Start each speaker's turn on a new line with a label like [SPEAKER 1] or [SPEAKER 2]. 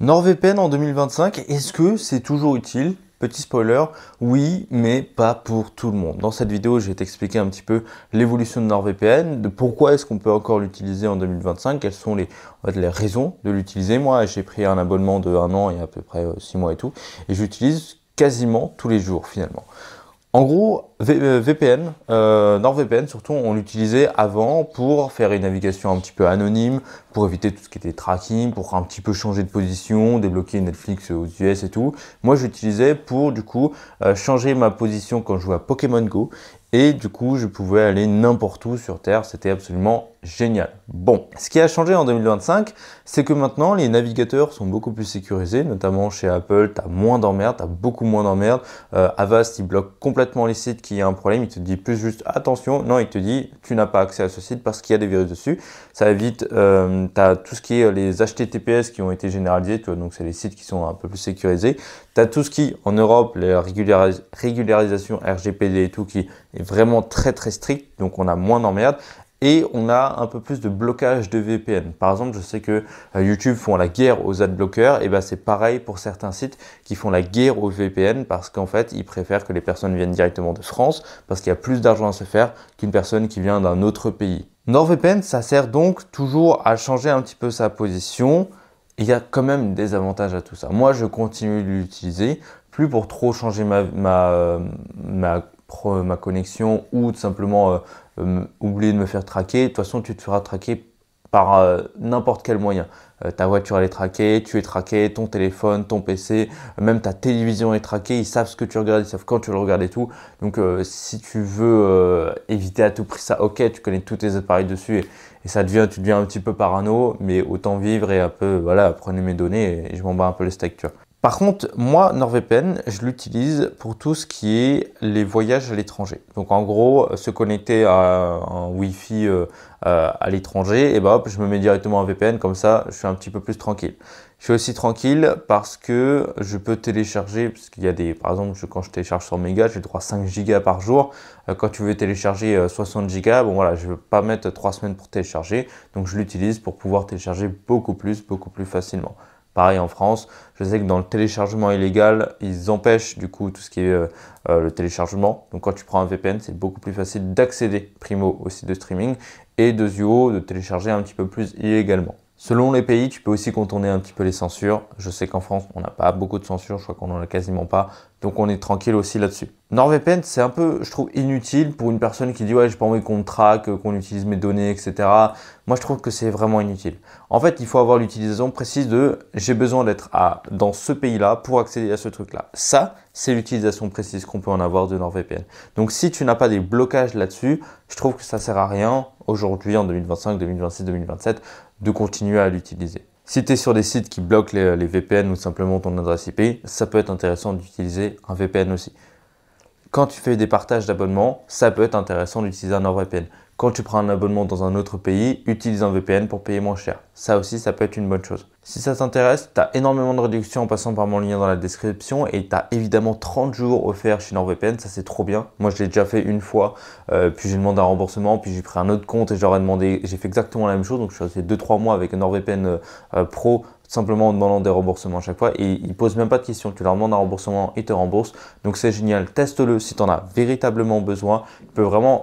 [SPEAKER 1] NordVPN en 2025, est-ce que c'est toujours utile? Petit spoiler, oui, mais pas pour tout le monde. Dans cette vidéo, je vais t'expliquer un petit peu l'évolution de NordVPN, de pourquoi est-ce qu'on peut encore l'utiliser en 2025, quelles sont les raisons de l'utiliser. Moi, j'ai pris un abonnement de 1 an et à peu près 6 mois et tout, et j'utilise quasiment tous les jours finalement. En gros, VPN, NordVPN surtout, on l'utilisait avant pour faire une navigation un petit peu anonyme, pour éviter tout ce qui était tracking, pour un petit peu changer de position, débloquer Netflix aux US et tout. Moi, j'utilisais pour du coup changer ma position quand je jouais à Pokémon Go. Et du coup, je pouvais aller n'importe où sur Terre. C'était absolument génial. Bon, ce qui a changé en 2025, c'est que maintenant, les navigateurs sont beaucoup plus sécurisés, notamment chez Apple. Tu as moins d'emmerdes, tu as beaucoup moins d'emmerdes. Avast, il bloque complètement les sites qui a un problème. Il te dit plus juste attention. Non, il te dit tu n'as pas accès à ce site parce qu'il y a des virus dessus. Ça évite, tu as tout ce qui est les HTTPS qui ont été généralisés. Tu vois, donc, c'est les sites qui sont un peu plus sécurisés. Tu as tout ce qui, en Europe, les régularisations RGPD et tout, qui est vraiment très très strict. Donc, on a moins d'emmerdes. Et on a un peu plus de blocage de VPN. Par exemple, je sais que YouTube font la guerre aux adblockers, et ben c'est pareil pour certains sites qui font la guerre aux VPN parce qu'en fait, ils préfèrent que les personnes viennent directement de France parce qu'il y a plus d'argent à se faire qu'une personne qui vient d'un autre pays. NordVPN, ça sert donc toujours à changer un petit peu sa position. Il y a quand même des avantages à tout ça. Moi, je continue de l'utiliser, plus pour trop changer ma connexion ou tout simplement oublier de me faire traquer. De toute façon, tu te feras traquer par n'importe quel moyen. Ta voiture elle est traquée, tu es traqué, ton téléphone, ton PC, même ta télévision est traquée, ils savent ce que tu regardes, ils savent quand tu le regardes et tout. Donc si tu veux éviter à tout prix ça, ok, tu connais tous tes appareils dessus et tu deviens un petit peu parano, mais autant vivre et un peu, voilà, prenez mes données et je m'en bats un peu les steaks, tu vois. Par contre, moi, NordVPN, je l'utilise pour tout ce qui est les voyages à l'étranger. Donc en gros, se connecter à un Wi-Fi à l'étranger, et bah hop, je me mets directement un VPN, comme ça, je suis un petit peu plus tranquille. Je suis aussi tranquille parce que je peux télécharger, parce qu'il y a par exemple, quand je télécharge sur Mega, j'ai droit à 5 gigas par jour. Quand tu veux télécharger 60 gigas, bon voilà, je ne veux pas mettre 3 semaines pour télécharger, donc je l'utilise pour pouvoir télécharger beaucoup plus facilement. Pareil en France, je sais que dans le téléchargement illégal, ils empêchent du coup tout ce qui est le téléchargement. Donc quand tu prends un VPN, c'est beaucoup plus facile d'accéder primo au site de streaming et deuxièmement de télécharger un petit peu plus illégalement. Selon les pays, tu peux aussi contourner un petit peu les censures. Je sais qu'en France, on n'a pas beaucoup de censure, je crois qu'on n'en a quasiment pas. Donc on est tranquille aussi là-dessus. NordVPN, c'est un peu, je trouve, inutile pour une personne qui dit ouais, j'ai pas envie qu'on me traque, qu'on utilise mes données, etc. Moi, je trouve que c'est vraiment inutile. En fait, il faut avoir l'utilisation précise de j'ai besoin d'être dans ce pays-là pour accéder à ce truc-là. Ça, c'est l'utilisation précise qu'on peut en avoir de NordVPN. Donc si tu n'as pas des blocages là-dessus, je trouve que ça sert à rien aujourd'hui en 2025, 2026, 2027 de continuer à l'utiliser. Si tu es sur des sites qui bloquent les VPN ou simplement ton adresse IP, ça peut être intéressant d'utiliser un VPN aussi. Quand tu fais des partages d'abonnements, ça peut être intéressant d'utiliser un NordVPN. Quand tu prends un abonnement dans un autre pays, utilise un VPN pour payer moins cher. Ça aussi, ça peut être une bonne chose. Si ça t'intéresse, tu as énormément de réductions en passant par mon lien dans la description et tu as évidemment 30 jours offerts chez NordVPN, ça c'est trop bien. Moi, je l'ai déjà fait une fois, puis j'ai demandé un remboursement, puis j'ai pris un autre compte et je leur ai demandé, j'ai fait exactement la même chose, donc je suis resté 2-3 mois avec un NordVPN Pro simplement en demandant des remboursements à chaque fois et ils ne posent même pas de questions. Tu leur demandes un remboursement, ils te remboursent. Donc c'est génial, teste-le si tu en as véritablement besoin. Il peut vraiment